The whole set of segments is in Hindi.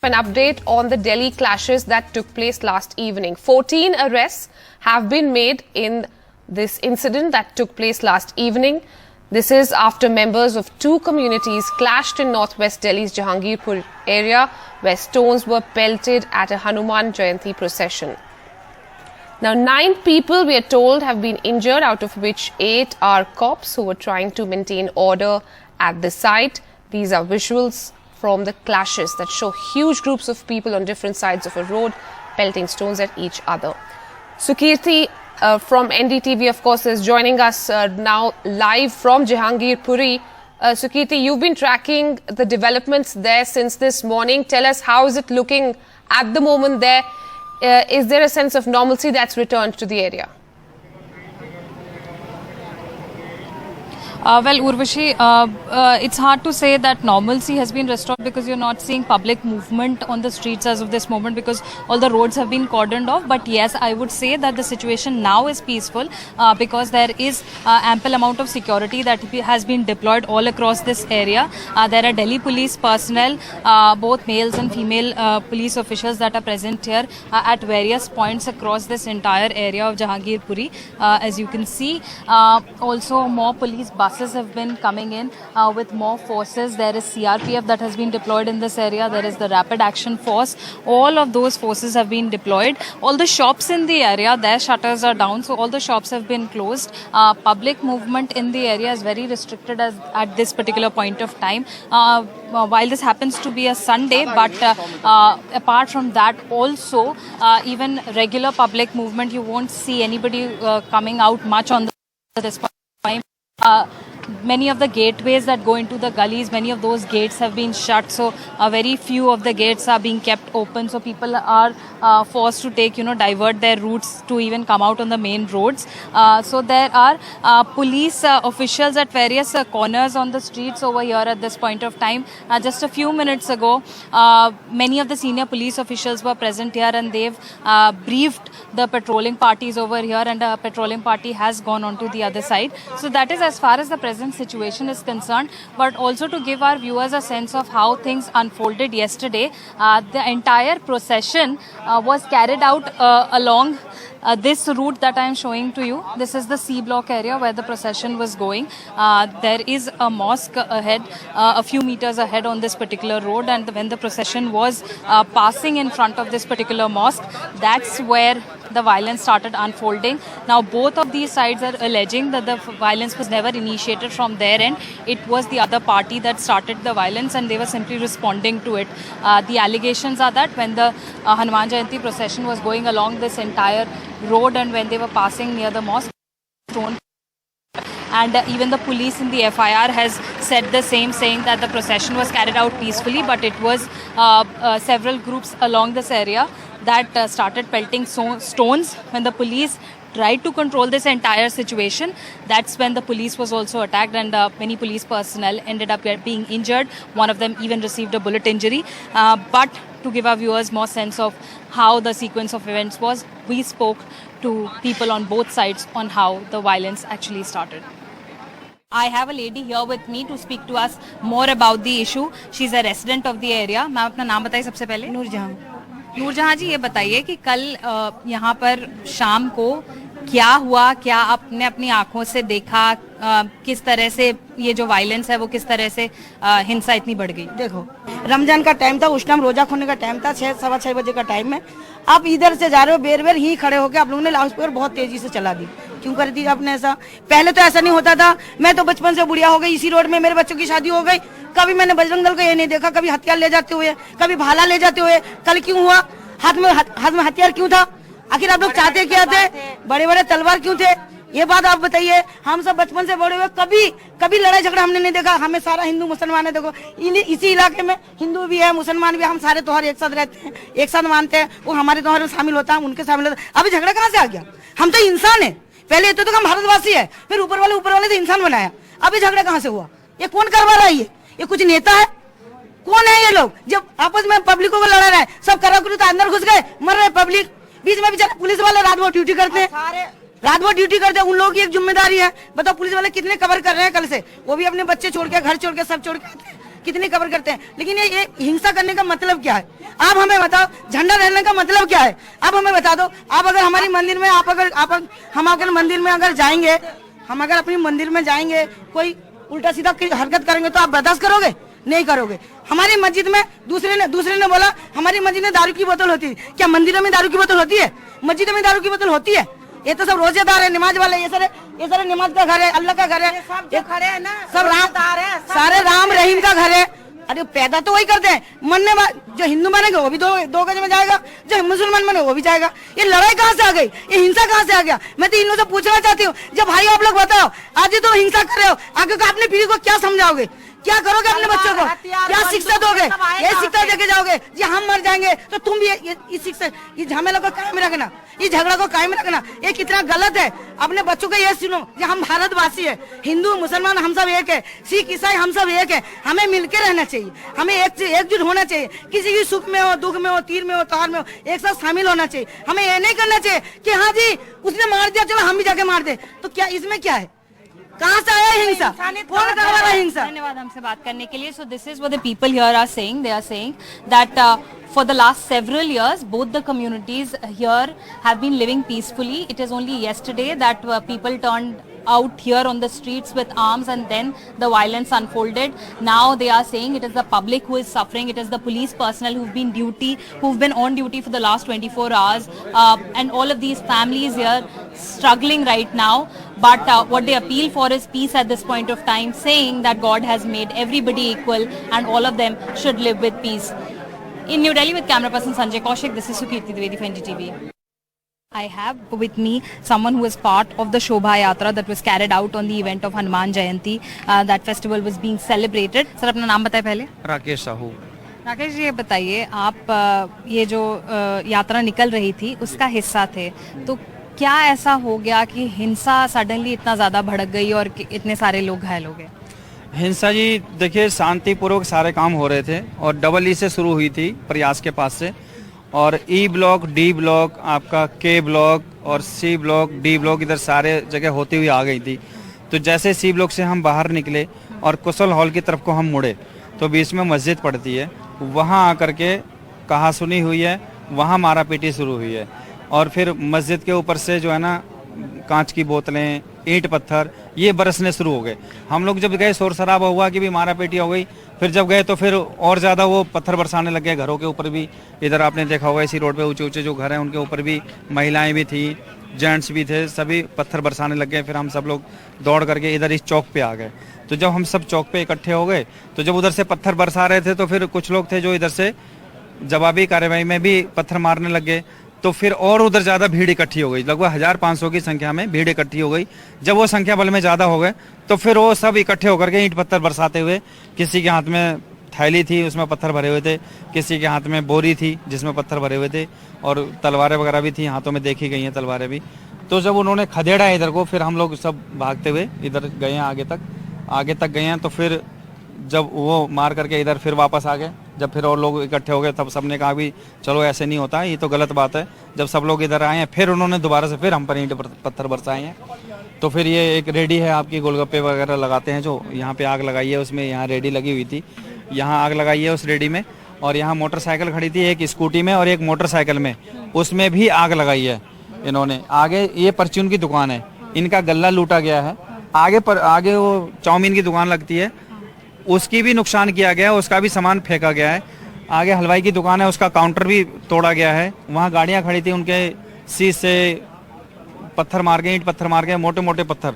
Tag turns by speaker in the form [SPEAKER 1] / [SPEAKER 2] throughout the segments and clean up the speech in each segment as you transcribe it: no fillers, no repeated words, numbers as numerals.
[SPEAKER 1] An update on the Delhi clashes that took place last evening. 14 arrests have been made in this incident that took place last evening. This is after members of two communities clashed in northwest Delhi's Jahangirpur area, where stones were pelted at a Hanuman Jayanti procession. Now, 9 people, we are told, have been injured, out of which 8 are cops who were trying to maintain order at the site. These are visuals from the clashes that show huge groups of people on different sides of a road pelting stones at each other. Sukirti from NDTV, of course, is joining us now live from Jahangirpuri. Sukirti, you've been tracking the developments there since this morning. Tell us, how is it looking at the moment there? Is there a sense of normalcy that's returned to the area?
[SPEAKER 2] Well, Urvashi, it's hard to say that normalcy has been restored because you're not seeing public movement on the streets as of this moment because all the roads have been cordoned off. But yes, I would say that the situation now is peaceful because there is ample amount of security that has been deployed all across this area. There are Delhi police personnel, both males and female police officials that are present here at various points across this entire area of Jahangirpuri. As you can see, also more police buses have been coming in with more forces. There is CRPF that has been deployed in this area. There is the Rapid Action Force. All of those forces have been deployed. All the shops in the area, their shutters are down, so all the shops have been closed. Public movement in the area is very restricted at this particular point of time. While this happens to be a Sunday, but apart from that also, even regular public movement, you won't see anybody coming out much on this point. Many of the gateways that go into the gullies, many of those gates have been shut, so very few of the gates are being kept open, so people are forced to take, divert their routes to even come out on the main roads. So there are police officials at various corners on the streets over here at this point of time. Just a few minutes ago, many of the senior police officials were present here and they've briefed the patrolling parties over here, and a patrolling party has gone on to the other side. So that is as far as the present situation is concerned, but also to give our viewers a sense of how things unfolded yesterday. The entire procession was carried out along this route that I am showing to you. This is the C block area where the procession was going. There is a mosque ahead, a few meters ahead on this particular road, and when the procession was passing in front of this particular mosque, that's where the violence started unfolding. Now, both of these sides are alleging that the violence was never initiated from their end. It was the other party that started the violence and they were simply responding to it. The allegations are that when the Hanuman Jayanti procession was going along this entire road and when they were passing near the mosque, and even the police in the FIR has said the same, saying that the procession was carried out peacefully, but it was several groups along this area that started pelting stones. When the police tried to control this entire situation, that's when the police was also attacked, and many police personnel ended up being injured. One of them even received a bullet injury. But to give our viewers more sense of how the sequence of events was, we spoke to people on both sides on how the violence actually started. I have a lady here with me to speak to us more about the issue. She's a resident of the area. Ma'am अपना नाम बताइए सबसे पहले। नूरजहां जी, ये बताइए कि कल यहाँ पर शाम को क्या हुआ, क्या आपने अपनी आंखों से देखा, किस तरह से ये जो वायलेंस है वो किस तरह से हिंसा इतनी बढ़ गई?
[SPEAKER 3] देखो, रमजान का टाइम था, उस टाइम रोजा खोलने का टाइम था, 6-6:15 बजे का टाइम है। आप इधर से जा रहे हो, बेर ही खड़े होकर आप लोगों ने लाउड स्पीकर बहुत तेजी से चला दी। क्यों कर दी आपने ऐसा? पहले तो ऐसा नहीं होता था। मैं तो बचपन से बुढ़िया हो गई, इसी रोड में मेरे बच्चों की शादी हो गई। कभी मैंने बजरंग दल को ये नहीं देखा, कभी हथियार ले जाते हुए, कभी भाला ले जाते हुए। कल क्यों हुआ? हाथ में हथियार क्यों था? आखिर आप लोग चाहते क्या थे? बड़े बड़े तलवार क्यों थे? ये बात आप बताइए। हम सब बचपन से बड़े हुए, कभी लड़ाई झगड़ा हमने नहीं देखा। हमें सारा हिंदू मुसलमान है। देखो, इसी इलाके में हिंदू भी है, मुसलमान भी है, हम सारे त्योहार एक साथ रहते हैं, एक साथ मानते हैं। वो हमारे त्योहार में शामिल होता है, उनके शामिल होता है। अभी झगड़ा कहाँ से आ गया? हम तो इंसान है। पहले ये तो हम भारतवासी है, फिर ऊपर वाले तो इंसान बनाया। अभी झगड़ा कहाँ से हुआ? ये कौन करवा रहा है? ये कुछ नेता है? कौन है ये लोग? जब आपस में पब्लिकों को लड़ा रहा है, सब करा तो अंदर घुस गए, मर रहे पब्लिक। बीच में बेचारे पुलिस वाले रात भर ड्यूटी करते हैं, उन लोगों की एक जिम्मेदारी है। बताओ, पुलिस वाले कितने कवर कर रहे हैं कल से? वो भी अपने बच्चे छोड़ के, घर छोड़ के, सब छोड़ के कितनी कवर करते हैं, लेकिन ये हिंसा करने का मतलब क्या है? आप हमें बताओ, झंडा रहने का मतलब क्या है? आप हमें बता दो। आप अगर हमारी मंदिर में हम अगर मंदिर में अगर जाएंगे, हम अगर अपनी मंदिर में जाएंगे, कोई उल्टा सीधा हरकत करेंगे तो आप बर्दाश्त करोगे? नहीं करोगे। हमारी मस्जिद में दूसरे ने बोला हमारी मस्जिद में दारू की बोतल होती है। क्या मंदिरों में दारू की बोतल होती है? मस्जिदों में दारू की बोतल होती है? ये तो सब रोजेदार है, नमाज वाले, ये सारे नमाज का घर है, अल्लाह का घर है, सब खड़े है ना, सब सारे राम रहीम का घर है। अरे पैदा तो वही करते हैं, मरने जो हिंदू मानेगा वो भी दो गज में जाएगा, जो मुसलमान माने वो भी जाएगा। ये लड़ाई कहाँ से आ गई? ये हिंसा कहाँ से आ गया? मैं तो इन लोगों से पूछना चाहती हूँ, जब भाई आप लोग बताओ, आज तो हिंसा कर रहे हो, आगे का अपनी पीढ़ी को क्या समझाओगे? क्या करोगे अपने बच्चों को? क्या शिक्षा दोगे? ये शिक्षा देके जाओगे जी हम मर जाएंगे, तो तुम भी इस शिक्षा, इस झमेला को कायम रखना, इस झगड़ा को कायम रखना। ये कितना गलत है। अपने बच्चों को ये सुनो कि हम भारतवासी है, हिंदू मुसलमान हम सब एक है, सिख ईसाई हम सब एक है, हमें मिलकर रहना चाहिए, हमें एकजुट होना चाहिए। किसी की सुख में हो, दुख में हो, तीर में हो, त्योहार में हो, एक साथ शामिल होना चाहिए। हमें ये नहीं करना चाहिए कि हाँ जी उसने मार दिया चलो हम भी जाके मार दे। तो क्या इसमें क्या है? कहाँ से आया हिंसा? कौन कर रहा है हिंसा?
[SPEAKER 2] धन्यवाद हमसे बात करने के लिए. So this is what the people here are saying. They are saying that for the last several years, both the communities here have been living peacefully. It is only yesterday that people turned out here on the streets with arms, and then the violence unfolded. Now they are saying it is the public who is suffering. It is the police personnel who've been on duty for the last 24 hours, and all of these families here struggling right now. But what they appeal for is peace at this point of time, saying that God has made everybody equal and all of them should live with peace. In New Delhi with camera person Sanjay Kaushik, this is Sukirti Dwivedi for NDTV. I have with me someone who is part of the Shobha Yatra that was carried out on the event of Hanuman Jayanti. That festival was being celebrated. Sir, अपना नाम बताएं पहले.
[SPEAKER 4] राकेश साहू.
[SPEAKER 2] राकेश जी, ये बताइए, आप ये जो यात्रा निकल रही थी उसका हिस्सा थे, तो क्या ऐसा हो गया कि हिंसा सडनली इतना ज़्यादा भड़क गई और इतने सारे लोग घायल हो गए?
[SPEAKER 4] हिंसा जी देखिए, शांतिपूर्वक सारे काम हो रहे थे और डबल ई से शुरू हुई थी प्रयास के पास से, और ई ब्लॉक, डी ब्लॉक, आपका के ब्लॉक और सी ब्लॉक, डी ब्लॉक इधर सारे जगह होती हुई आ गई थी। तो जैसे सी ब्लॉक से हम बाहर निकले और कुशल हॉल की तरफ को हम मुड़े तो बीच में मस्जिद पड़ती है, वहाँ आकर के कहा सुनी हुई है, वहाँ मारा पीटी शुरू हुई है। और फिर मस्जिद के ऊपर से जो है ना कांच की बोतलें, ईंट पत्थर ये बरसने शुरू हो गए। हम लोग जब गए शोर शराबा हुआ कि भी मारा पीटी हो गई, फिर जब गए तो फिर और ज़्यादा वो पत्थर बरसाने लग गए। घरों के ऊपर भी, इधर आपने देखा होगा इसी रोड पे ऊंचे ऊंचे जो घर हैं उनके ऊपर भी महिलाएं भी थी, जेंट्स भी थे, सभी पत्थर बरसाने लग गए। फिर हम सब लोग दौड़ करके इधर इस चौक पे आ गए। तो जब हम सब चौक पे इकट्ठे हो गए तो जब उधर से पत्थर बरसा रहे थे तो फिर कुछ लोग थे जो इधर से जवाबी कार्रवाई में भी पत्थर मारने लग गए। तो फिर और उधर ज़्यादा भीड़ इकट्ठी हो गई, लगभग 1500 की संख्या में भीड़ इकट्ठी हो गई। जब वो संख्या बल में ज़्यादा हो गए तो फिर वो सब इकट्ठे होकर के ईंट पत्थर बरसाते हुए, किसी के हाथ में थैली थी उसमें पत्थर भरे हुए थे, किसी के हाथ में बोरी थी जिसमें पत्थर भरे हुए थे, और तलवारें वगैरह भी थी, हाथों में देखी गई हैं तलवारें भी। तो जब उन्होंने खदेड़ा इधर को, फिर हम लोग सब भागते हुए इधर गए हैं, आगे तक गए हैं। तो फिर जब वो मार करके इधर फिर वापस आ गए, जब फिर और लोग इकट्ठे हो गए तब सबने कहा भी चलो ऐसे नहीं होता, ये तो गलत बात है। जब सब लोग इधर आए हैं फिर उन्होंने दोबारा से फिर हम पर ईंट पत्थर बरसाए हैं। तो फिर ये एक रेडी है आपकी, गोलगप्पे वगैरह लगाते हैं जो, यहाँ पे आग लगाई है, उसमें यहाँ रेडी लगी हुई थी, यहाँ आग लगाई है उस रेडी में। और यहाँ मोटरसाइकिल खड़ी थी, एक स्कूटी में और एक मोटरसाइकिल में, उसमें भी आग लगाई है इन्होंने। आगे ये परचून की दुकान है, इनका गल्ला लूटा गया है। आगे वो चाउमीन की दुकान लगती है, उसकी भी नुकसान किया गया है, उसका भी सामान फेंका गया है। आगे हलवाई की दुकान है, उसका काउंटर भी तोड़ा गया है। वहाँ गाड़ियाँ खड़ी थी, उनके शीश से पत्थर मार के, ईंट पत्थर मार के, मोटे मोटे पत्थर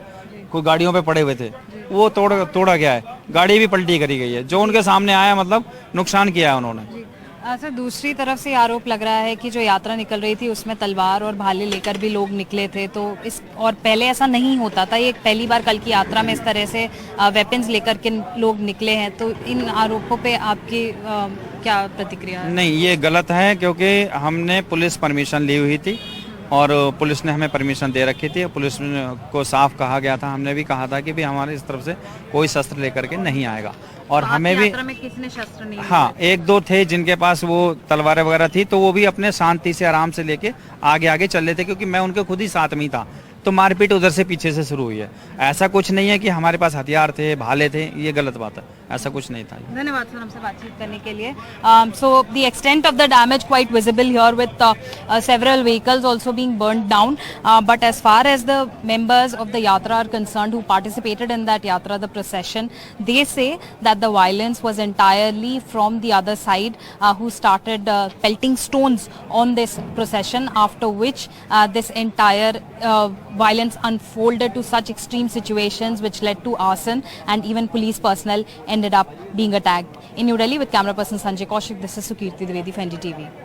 [SPEAKER 4] कोई गाड़ियों पे पड़े हुए थे, वो तोड़ा गया है। गाड़ी भी पलटी करी गई है, जो उनके सामने आया मतलब नुकसान किया है उन्होंने।
[SPEAKER 2] सर, दूसरी तरफ से आरोप लग रहा है कि जो यात्रा निकल रही थी उसमें तलवार और भाले लेकर भी लोग निकले थे, तो इस और पहले ऐसा नहीं होता था, ये पहली बार कल की यात्रा में इस तरह से वेपन्स लेकर के लोग निकले हैं। तो इन आरोपों पे आपकी क्या प्रतिक्रिया है?
[SPEAKER 4] नहीं, ये गलत है, क्योंकि हमने पुलिस परमिशन ली हुई थी और पुलिस ने हमें परमिशन दे रखी थी। पुलिस को साफ कहा गया था, हमने भी कहा था कि भाई हमारे इस तरफ से कोई शस्त्र लेकर के नहीं आएगा। और
[SPEAKER 2] तो
[SPEAKER 4] हमें भी
[SPEAKER 2] में किसने शस्त्र नहीं?
[SPEAKER 4] हाँ, एक दो थे जिनके पास वो तलवारें वगैरह थी, तो वो भी अपने शांति से आराम से लेके आगे चल रहे थे, क्योंकि मैं उनके खुद ही साथ में ही था। तो मारपीट उधर से पीछे से शुरू हुई है, ऐसा कुछ नहीं है कि हमारे पास हथियार थे, भाले थे, ये गलत बात है। ऐसा कुछ नहीं था।
[SPEAKER 2] धन्यवाद सर हमसे बातचीत करने के लिए। So the extent of the damage quite visible here with several vehicles also being burnt down. But as far as the members of the yatra are concerned who participated in that yatra, the procession, they say that the violence was entirely from the other side, who started pelting stones on this procession, after which this entire violence unfolded to such extreme situations which led to arson, and even police personnel ended up being attacked. In New Delhi with camera person Sanjay Kaushik, this is Sukirti Dwivedi for NDTV.